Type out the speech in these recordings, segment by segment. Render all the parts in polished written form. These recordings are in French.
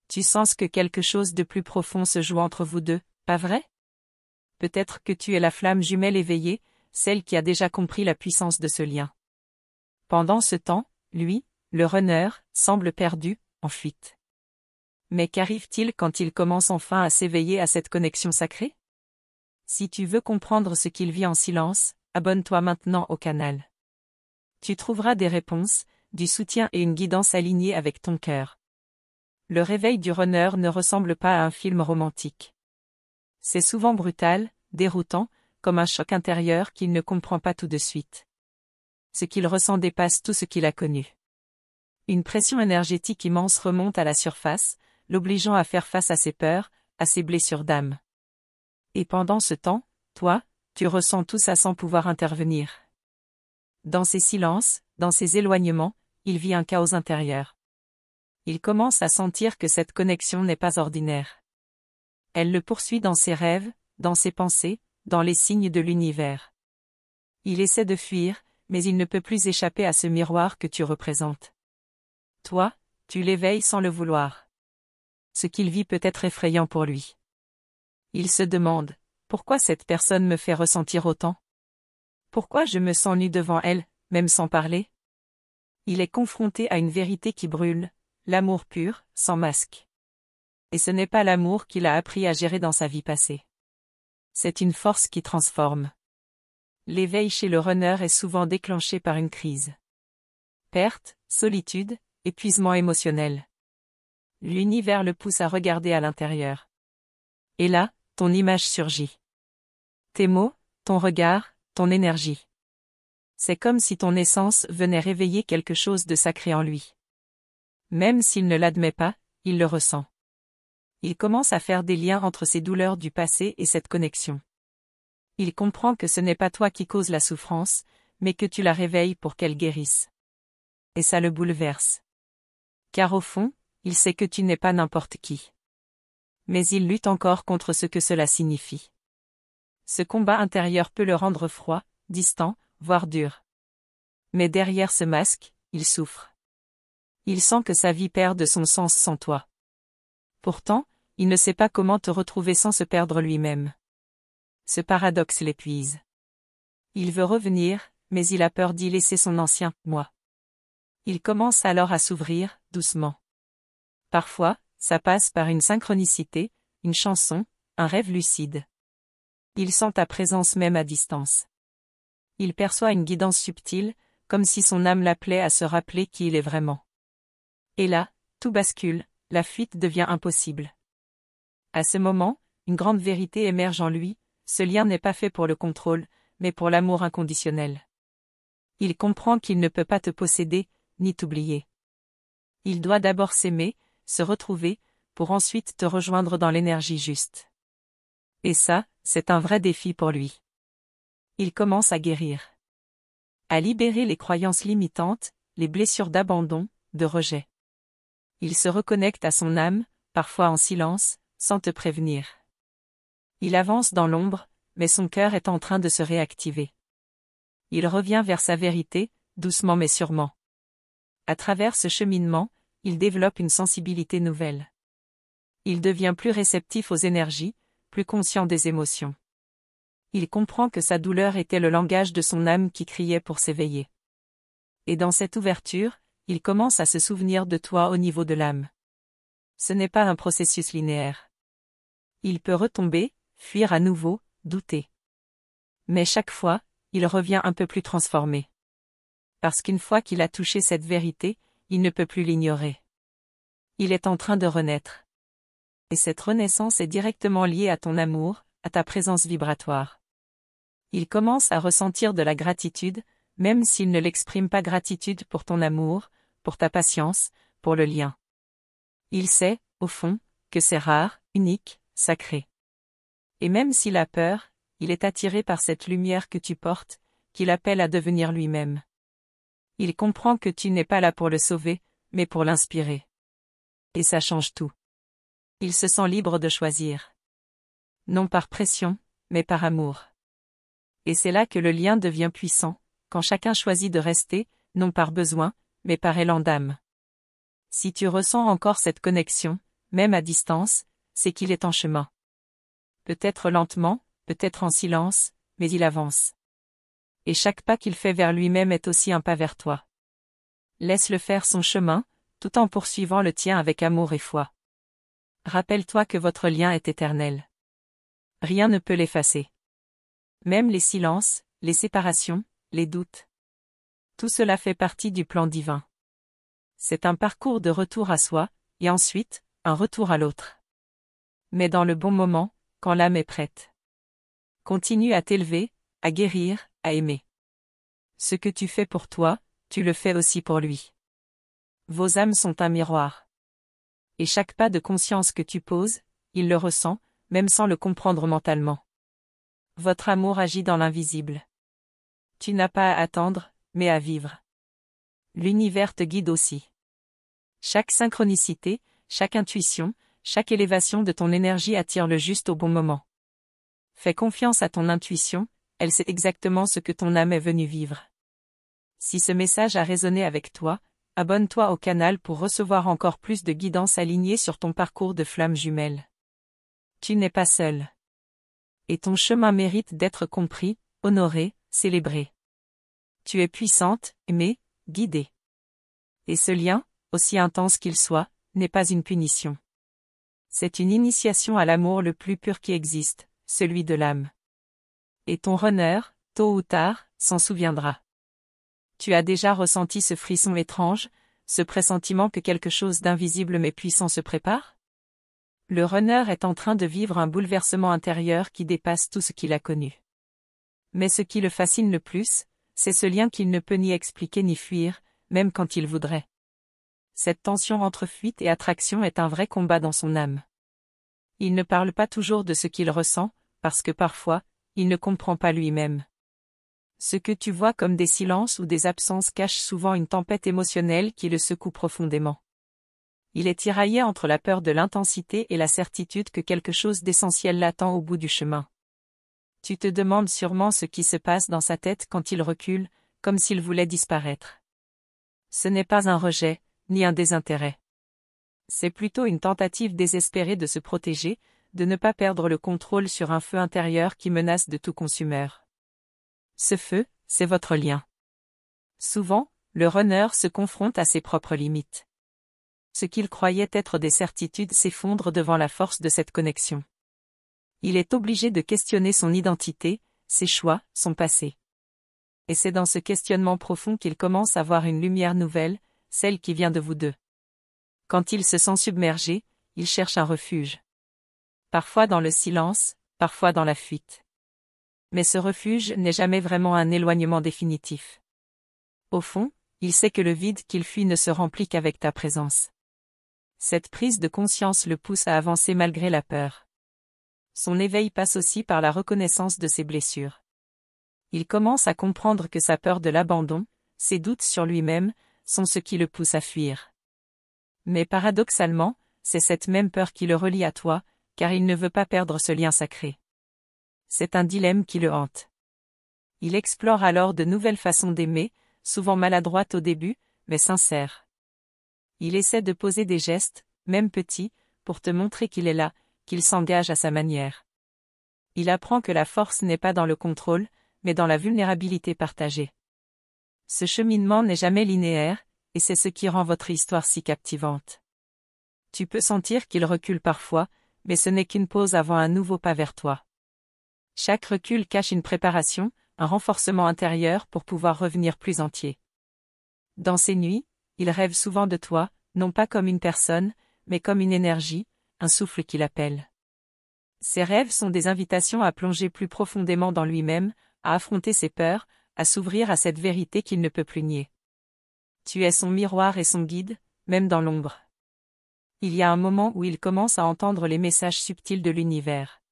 Tu sens que quelque chose de plus profond se joue entre vous deux, pas vrai? Peut-être que tu es la flamme jumelle éveillée, celle qui a déjà compris la puissance de ce lien. Pendant ce temps, lui, le runner, semble perdu, en fuite. Mais qu'arrive-t-il quand il commence enfin à s'éveiller à cette connexion sacrée? Si tu veux comprendre ce qu'il vit en silence, abonne-toi maintenant au canal. Tu trouveras des réponses, du soutien et une guidance alignée avec ton cœur. Le réveil du runner ne ressemble pas à un film romantique. C'est souvent brutal, déroutant, comme un choc intérieur qu'il ne comprend pas tout de suite. Ce qu'il ressent dépasse tout ce qu'il a connu. Une pression énergétique immense remonte à la surface, l'obligeant à faire face à ses peurs, à ses blessures d'âme. Et pendant ce temps, toi, tu ressens tout ça sans pouvoir intervenir. Dans ces silences, dans ces éloignements, il vit un chaos intérieur. Il commence à sentir que cette connexion n'est pas ordinaire. Elle le poursuit dans ses rêves, dans ses pensées, dans les signes de l'univers. Il essaie de fuir, mais il ne peut plus échapper à ce miroir que tu représentes. Toi, tu l'éveilles sans le vouloir. Ce qu'il vit peut être effrayant pour lui. Il se demande, pourquoi cette personne me fait ressentir autant? Pourquoi je me sens nu devant elle, même sans parler? Il est confronté à une vérité qui brûle, l'amour pur, sans masque. Et ce n'est pas l'amour qu'il a appris à gérer dans sa vie passée. C'est une force qui transforme. L'éveil chez le runner est souvent déclenché par une crise. Perte, solitude, épuisement émotionnel. L'univers le pousse à regarder à l'intérieur. Et là, ton image surgit. Tes mots, ton regard, ton énergie. C'est comme si ton essence venait réveiller quelque chose de sacré en lui. Même s'il ne l'admet pas, il le ressent. Il commence à faire des liens entre ses douleurs du passé et cette connexion. Il comprend que ce n'est pas toi qui causes la souffrance, mais que tu la réveilles pour qu'elle guérisse. Et ça le bouleverse. Car au fond, il sait que tu n'es pas n'importe qui. Mais il lutte encore contre ce que cela signifie. Ce combat intérieur peut le rendre froid, distant, voire dur. Mais derrière ce masque, il souffre. Il sent que sa vie perd de son sens sans toi. Pourtant, il ne sait pas comment te retrouver sans se perdre lui-même. Ce paradoxe l'épuise. Il veut revenir, mais il a peur d'y laisser son ancien « moi ». Il commence alors à s'ouvrir, doucement. Parfois, ça passe par une synchronicité, une chanson, un rêve lucide. Il sent ta présence même à distance. Il perçoit une guidance subtile, comme si son âme l'appelait à se rappeler qui il est vraiment. Et là, tout bascule, la fuite devient impossible. À ce moment, une grande vérité émerge en lui, ce lien n'est pas fait pour le contrôle, mais pour l'amour inconditionnel. Il comprend qu'il ne peut pas te posséder, ni t'oublier. Il doit d'abord s'aimer, se retrouver, pour ensuite te rejoindre dans l'énergie juste. Et ça, c'est un vrai défi pour lui. Il commence à guérir. À libérer les croyances limitantes, les blessures d'abandon, de rejet. Il se reconnecte à son âme, parfois en silence, sans te prévenir. Il avance dans l'ombre, mais son cœur est en train de se réactiver. Il revient vers sa vérité, doucement mais sûrement. À travers ce cheminement, il développe une sensibilité nouvelle. Il devient plus réceptif aux énergies, plus conscient des émotions. Il comprend que sa douleur était le langage de son âme qui criait pour s'éveiller. Et dans cette ouverture, il commence à se souvenir de toi au niveau de l'âme. Ce n'est pas un processus linéaire. Il peut retomber, fuir à nouveau, douter. Mais chaque fois, il revient un peu plus transformé. Parce qu'une fois qu'il a touché cette vérité, il ne peut plus l'ignorer. Il est en train de renaître. Et cette renaissance est directement liée à ton amour, à ta présence vibratoire. Il commence à ressentir de la gratitude, même s'il ne l'exprime pas gratitude pour ton amour, pour ta patience, pour le lien. Il sait, au fond, que c'est rare, unique, sacré. Et même s'il a peur, il est attiré par cette lumière que tu portes, qu'il appelle à devenir lui-même. Il comprend que tu n'es pas là pour le sauver, mais pour l'inspirer. Et ça change tout. Il se sent libre de choisir. Non par pression, mais par amour. Et c'est là que le lien devient puissant, quand chacun choisit de rester, non par besoin, mais par élan d'âme. Si tu ressens encore cette connexion, même à distance, c'est qu'il est en chemin. Peut-être lentement, peut-être en silence, mais il avance. Et chaque pas qu'il fait vers lui-même est aussi un pas vers toi. Laisse-le faire son chemin, tout en poursuivant le tien avec amour et foi. Rappelle-toi que votre lien est éternel. Rien ne peut l'effacer. Même les silences, les séparations, les doutes. Tout cela fait partie du plan divin. C'est un parcours de retour à soi, et ensuite, un retour à l'autre. Mais dans le bon moment, quand l'âme est prête. Continue à t'élever, à guérir, à aimer. Ce que tu fais pour toi, tu le fais aussi pour lui. Vos âmes sont un miroir. Et chaque pas de conscience que tu poses, il le ressent, même sans le comprendre mentalement. Votre amour agit dans l'invisible. Tu n'as pas à attendre, mais à vivre. L'univers te guide aussi. Chaque synchronicité, chaque intuition, chaque élévation de ton énergie attire le juste au bon moment. Fais confiance à ton intuition, elle sait exactement ce que ton âme est venue vivre. Si ce message a résonné avec toi, abonne-toi au canal pour recevoir encore plus de guidance alignée sur ton parcours de flamme jumelle. Tu n'es pas seul. Et ton chemin mérite d'être compris, honoré, célébré. Tu es puissante, aimée, guidée. Et ce lien, aussi intense qu'il soit, n'est pas une punition. C'est une initiation à l'amour le plus pur qui existe, celui de l'âme. Et ton runner, tôt ou tard, s'en souviendra. Tu as déjà ressenti ce frisson étrange, ce pressentiment que quelque chose d'invisible mais puissant se prépare? Le runner est en train de vivre un bouleversement intérieur qui dépasse tout ce qu'il a connu. Mais ce qui le fascine le plus, c'est ce lien qu'il ne peut ni expliquer ni fuir, même quand il voudrait. Cette tension entre fuite et attraction est un vrai combat dans son âme. Il ne parle pas toujours de ce qu'il ressent, parce que parfois, il ne comprend pas lui-même. Ce que tu vois comme des silences ou des absences cache souvent une tempête émotionnelle qui le secoue profondément. Il est tiraillé entre la peur de l'intensité et la certitude que quelque chose d'essentiel l'attend au bout du chemin. Tu te demandes sûrement ce qui se passe dans sa tête quand il recule, comme s'il voulait disparaître. Ce n'est pas un rejet, ni un désintérêt. C'est plutôt une tentative désespérée de se protéger, de ne pas perdre le contrôle sur un feu intérieur qui menace de tout consumeur. Ce feu, c'est votre lien. Souvent, le runner se confronte à ses propres limites. Ce qu'il croyait être des certitudes s'effondre devant la force de cette connexion. Il est obligé de questionner son identité, ses choix, son passé. Et c'est dans ce questionnement profond qu'il commence à voir une lumière nouvelle, celle qui vient de vous deux. Quand il se sent submergé, il cherche un refuge. Parfois dans le silence, parfois dans la fuite. Mais ce refuge n'est jamais vraiment un éloignement définitif. Au fond, il sait que le vide qu'il fuit ne se remplit qu'avec ta présence. Cette prise de conscience le pousse à avancer malgré la peur. Son éveil passe aussi par la reconnaissance de ses blessures. Il commence à comprendre que sa peur de l'abandon, ses doutes sur lui-même, sont ce qui le pousse à fuir. Mais paradoxalement, c'est cette même peur qui le relie à toi, car il ne veut pas perdre ce lien sacré. C'est un dilemme qui le hante. Il explore alors de nouvelles façons d'aimer, souvent maladroites au début, mais sincères. Il essaie de poser des gestes, même petits, pour te montrer qu'il est là, qu'il s'engage à sa manière. Il apprend que la force n'est pas dans le contrôle, mais dans la vulnérabilité partagée. Ce cheminement n'est jamais linéaire, et c'est ce qui rend votre histoire si captivante. Tu peux sentir qu'il recule parfois, mais ce n'est qu'une pause avant un nouveau pas vers toi. Chaque recul cache une préparation, un renforcement intérieur pour pouvoir revenir plus entier. Dans ces nuits, il rêve souvent de toi, non pas comme une personne, mais comme une énergie, un souffle qui l'appelle. Ces rêves sont des invitations à plonger plus profondément dans lui-même, à affronter ses peurs, à s'ouvrir à cette vérité qu'il ne peut plus nier. Tu es son miroir et son guide, même dans l'ombre. Il y a un moment où il commence à entendre les messages subtils de l'univers.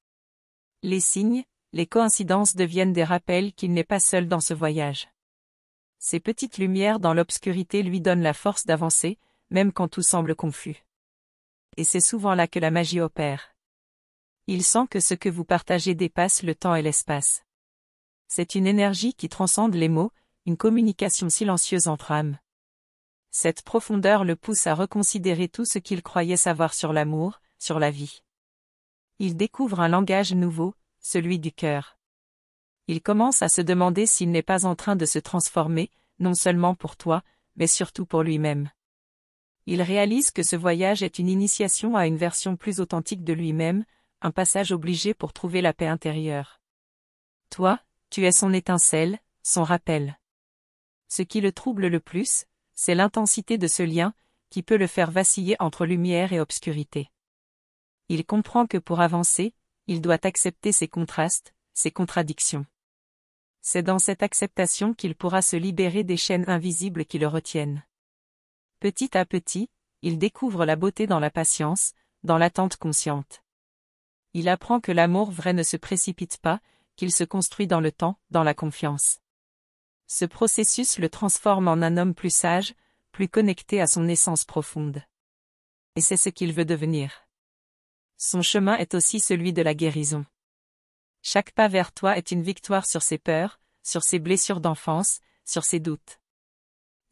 Les signes, les coïncidences deviennent des rappels qu'il n'est pas seul dans ce voyage. Ces petites lumières dans l'obscurité lui donnent la force d'avancer, même quand tout semble confus. Et c'est souvent là que la magie opère. Il sent que ce que vous partagez dépasse le temps et l'espace. C'est une énergie qui transcende les mots, une communication silencieuse entre âmes. Cette profondeur le pousse à reconsidérer tout ce qu'il croyait savoir sur l'amour, sur la vie. Il découvre un langage nouveau, celui du cœur. Il commence à se demander s'il n'est pas en train de se transformer, non seulement pour toi, mais surtout pour lui-même. Il réalise que ce voyage est une initiation à une version plus authentique de lui-même, un passage obligé pour trouver la paix intérieure. Toi, tu es son étincelle, son rappel. Ce qui le trouble le plus, c'est l'intensité de ce lien, qui peut le faire vaciller entre lumière et obscurité. Il comprend que pour avancer, il doit accepter ses contrastes, ses contradictions. C'est dans cette acceptation qu'il pourra se libérer des chaînes invisibles qui le retiennent. Petit à petit, il découvre la beauté dans la patience, dans l'attente consciente. Il apprend que l'amour vrai ne se précipite pas, qu'il se construit dans le temps, dans la confiance. Ce processus le transforme en un homme plus sage, plus connecté à son essence profonde. Et c'est ce qu'il veut devenir. Son chemin est aussi celui de la guérison. Chaque pas vers toi est une victoire sur ses peurs, sur ses blessures d'enfance, sur ses doutes.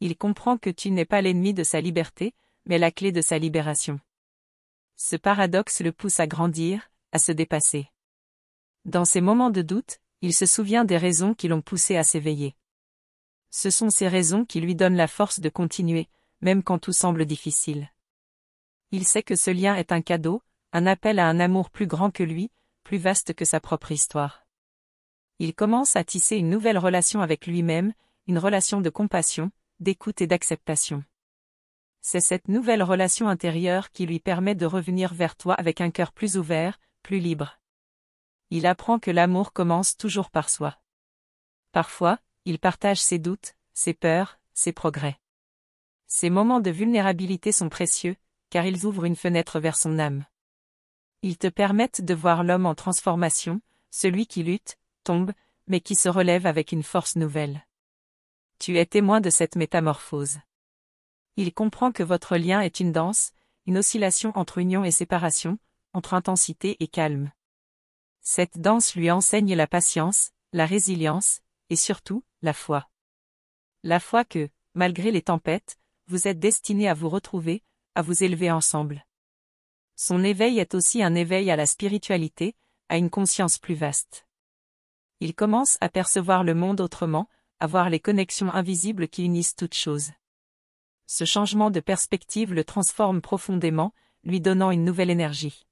Il comprend que tu n'es pas l'ennemi de sa liberté, mais la clé de sa libération. Ce paradoxe le pousse à grandir, à se dépasser. Dans ces moments de doute, il se souvient des raisons qui l'ont poussé à s'éveiller. Ce sont ces raisons qui lui donnent la force de continuer, même quand tout semble difficile. Il sait que ce lien est un cadeau, un appel à un amour plus grand que lui, plus vaste que sa propre histoire. Il commence à tisser une nouvelle relation avec lui-même, une relation de compassion, d'écoute et d'acceptation. C'est cette nouvelle relation intérieure qui lui permet de revenir vers toi avec un cœur plus ouvert, plus libre. Il apprend que l'amour commence toujours par soi. Parfois, il partage ses doutes, ses peurs, ses progrès. Ces moments de vulnérabilité sont précieux, car ils ouvrent une fenêtre vers son âme. Ils te permettent de voir l'homme en transformation, celui qui lutte, tombe, mais qui se relève avec une force nouvelle. Tu es témoin de cette métamorphose. Il comprend que votre lien est une danse, une oscillation entre union et séparation, entre intensité et calme. Cette danse lui enseigne la patience, la résilience, et surtout, la foi. La foi que, malgré les tempêtes, vous êtes destinés à vous retrouver, à vous élever ensemble. Son éveil est aussi un éveil à la spiritualité, à une conscience plus vaste. Il commence à percevoir le monde autrement, à voir les connexions invisibles qui unissent toutes choses. Ce changement de perspective le transforme profondément, lui donnant une nouvelle énergie.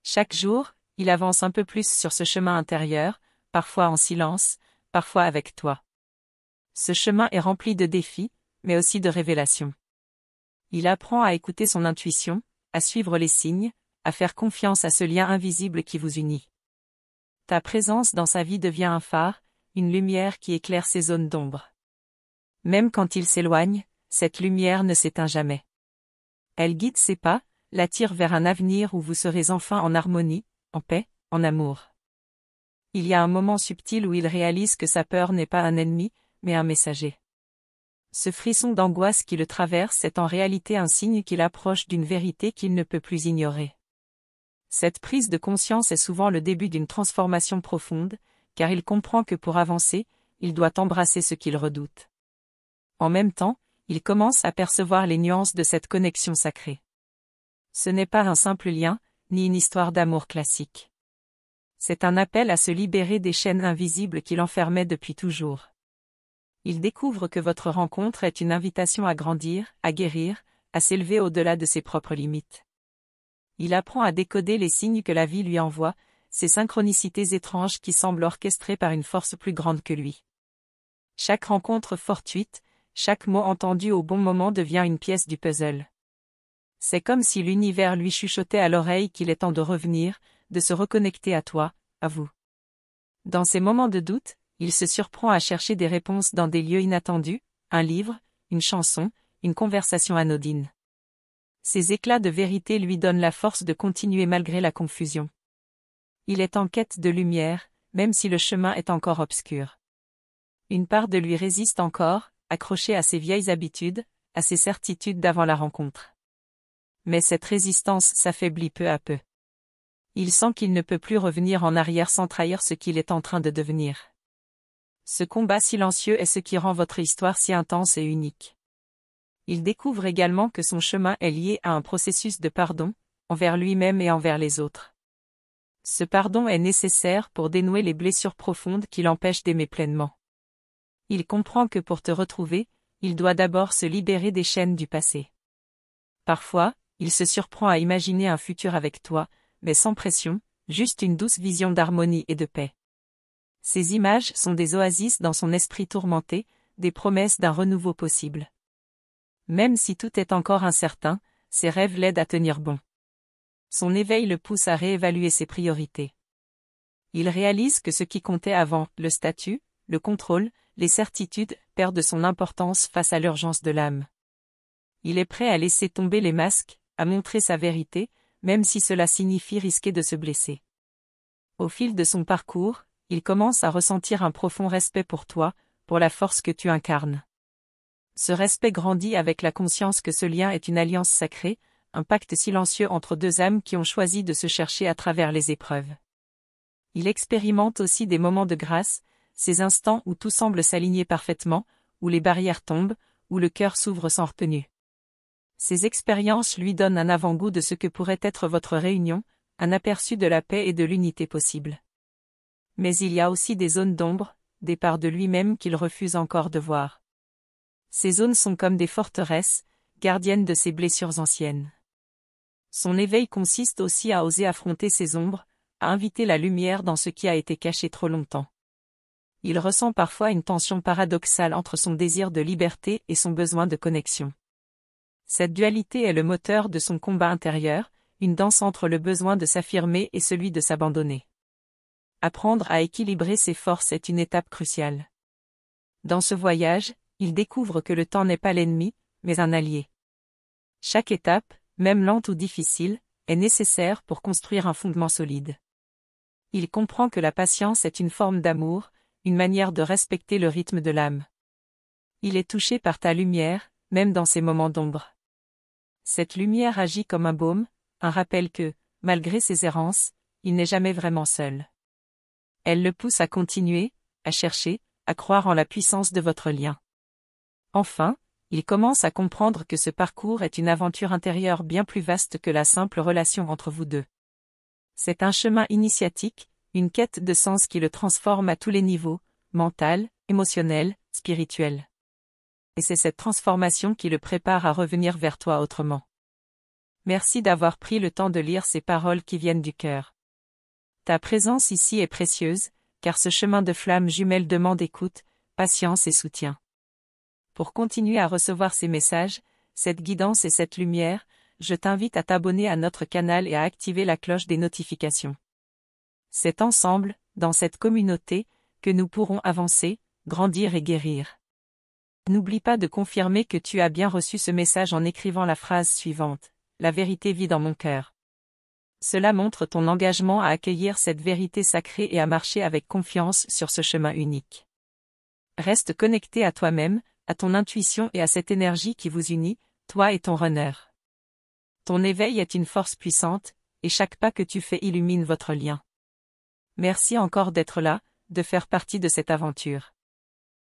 Chaque jour, il avance un peu plus sur ce chemin intérieur, parfois en silence, parfois avec toi. Ce chemin est rempli de défis, mais aussi de révélations. Il apprend à écouter son intuition, à suivre les signes, à faire confiance à ce lien invisible qui vous unit. Ta présence dans sa vie devient un phare, une lumière qui éclaire ses zones d'ombre. Même quand il s'éloigne, cette lumière ne s'éteint jamais. Elle guide ses pas, l'attire vers un avenir où vous serez enfin en harmonie, en paix, en amour. Il y a un moment subtil où il réalise que sa peur n'est pas un ennemi, mais un messager. Ce frisson d'angoisse qui le traverse est en réalité un signe qu'il approche d'une vérité qu'il ne peut plus ignorer. Cette prise de conscience est souvent le début d'une transformation profonde, car il comprend que pour avancer, il doit embrasser ce qu'il redoute. En même temps, il commence à percevoir les nuances de cette connexion sacrée. Ce n'est pas un simple lien, ni une histoire d'amour classique. C'est un appel à se libérer des chaînes invisibles qui l'enfermaient depuis toujours. Il découvre que votre rencontre est une invitation à grandir, à guérir, à s'élever au-delà de ses propres limites. Il apprend à décoder les signes que la vie lui envoie, ces synchronicités étranges qui semblent orchestrées par une force plus grande que lui. Chaque rencontre fortuite, chaque mot entendu au bon moment devient une pièce du puzzle. C'est comme si l'univers lui chuchotait à l'oreille qu'il est temps de revenir, de se reconnecter à toi, à vous. Dans ces moments de doute, il se surprend à chercher des réponses dans des lieux inattendus, un livre, une chanson, une conversation anodine. Ces éclats de vérité lui donnent la force de continuer malgré la confusion. Il est en quête de lumière, même si le chemin est encore obscur. Une part de lui résiste encore, accrochée à ses vieilles habitudes, à ses certitudes d'avant la rencontre. Mais cette résistance s'affaiblit peu à peu. Il sent qu'il ne peut plus revenir en arrière sans trahir ce qu'il est en train de devenir. Ce combat silencieux est ce qui rend votre histoire si intense et unique. Il découvre également que son chemin est lié à un processus de pardon, envers lui-même et envers les autres. Ce pardon est nécessaire pour dénouer les blessures profondes qui l'empêchent d'aimer pleinement. Il comprend que pour te retrouver, il doit d'abord se libérer des chaînes du passé. Parfois, il se surprend à imaginer un futur avec toi, mais sans pression, juste une douce vision d'harmonie et de paix. Ces images sont des oasis dans son esprit tourmenté, des promesses d'un renouveau possible. Même si tout est encore incertain, ses rêves l'aident à tenir bon. Son éveil le pousse à réévaluer ses priorités. Il réalise que ce qui comptait avant, le statut, le contrôle, les certitudes, perdent son importance face à l'urgence de l'âme. Il est prêt à laisser tomber les masques, à montrer sa vérité, même si cela signifie risquer de se blesser. Au fil de son parcours, il commence à ressentir un profond respect pour toi, pour la force que tu incarnes. Ce respect grandit avec la conscience que ce lien est une alliance sacrée, un pacte silencieux entre deux âmes qui ont choisi de se chercher à travers les épreuves. Il expérimente aussi des moments de grâce, ces instants où tout semble s'aligner parfaitement, où les barrières tombent, où le cœur s'ouvre sans retenue. Ces expériences lui donnent un avant-goût de ce que pourrait être votre réunion, un aperçu de la paix et de l'unité possible. Mais il y a aussi des zones d'ombre, des parts de lui-même qu'il refuse encore de voir. Ces zones sont comme des forteresses, gardiennes de ses blessures anciennes. Son éveil consiste aussi à oser affronter ces ombres, à inviter la lumière dans ce qui a été caché trop longtemps. Il ressent parfois une tension paradoxale entre son désir de liberté et son besoin de connexion. Cette dualité est le moteur de son combat intérieur, une danse entre le besoin de s'affirmer et celui de s'abandonner. Apprendre à équilibrer ses forces est une étape cruciale. Dans ce voyage, il découvre que le temps n'est pas l'ennemi, mais un allié. Chaque étape, même lente ou difficile, est nécessaire pour construire un fondement solide. Il comprend que la patience est une forme d'amour, une manière de respecter le rythme de l'âme. Il est touché par ta lumière, même dans ces moments d'ombre. Cette lumière agit comme un baume, un rappel que, malgré ses errances, il n'est jamais vraiment seul. Elle le pousse à continuer, à chercher, à croire en la puissance de votre lien. Enfin, il commence à comprendre que ce parcours est une aventure intérieure bien plus vaste que la simple relation entre vous deux. C'est un chemin initiatique, une quête de sens qui le transforme à tous les niveaux, mental, émotionnel, spirituel. Et c'est cette transformation qui le prépare à revenir vers toi autrement. Merci d'avoir pris le temps de lire ces paroles qui viennent du cœur. Ta présence ici est précieuse, car ce chemin de flamme jumelle demande écoute, patience et soutien. Pour continuer à recevoir ces messages, cette guidance et cette lumière, je t'invite à t'abonner à notre canal et à activer la cloche des notifications. C'est ensemble, dans cette communauté, que nous pourrons avancer, grandir et guérir. N'oublie pas de confirmer que tu as bien reçu ce message en écrivant la phrase suivante: « La vérité vit dans mon cœur ». Cela montre ton engagement à accueillir cette vérité sacrée et à marcher avec confiance sur ce chemin unique. Reste connecté à toi-même, à ton intuition et à cette énergie qui vous unit, toi et ton runner. Ton éveil est une force puissante, et chaque pas que tu fais illumine votre lien. Merci encore d'être là, de faire partie de cette aventure.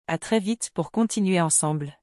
À très vite pour continuer ensemble.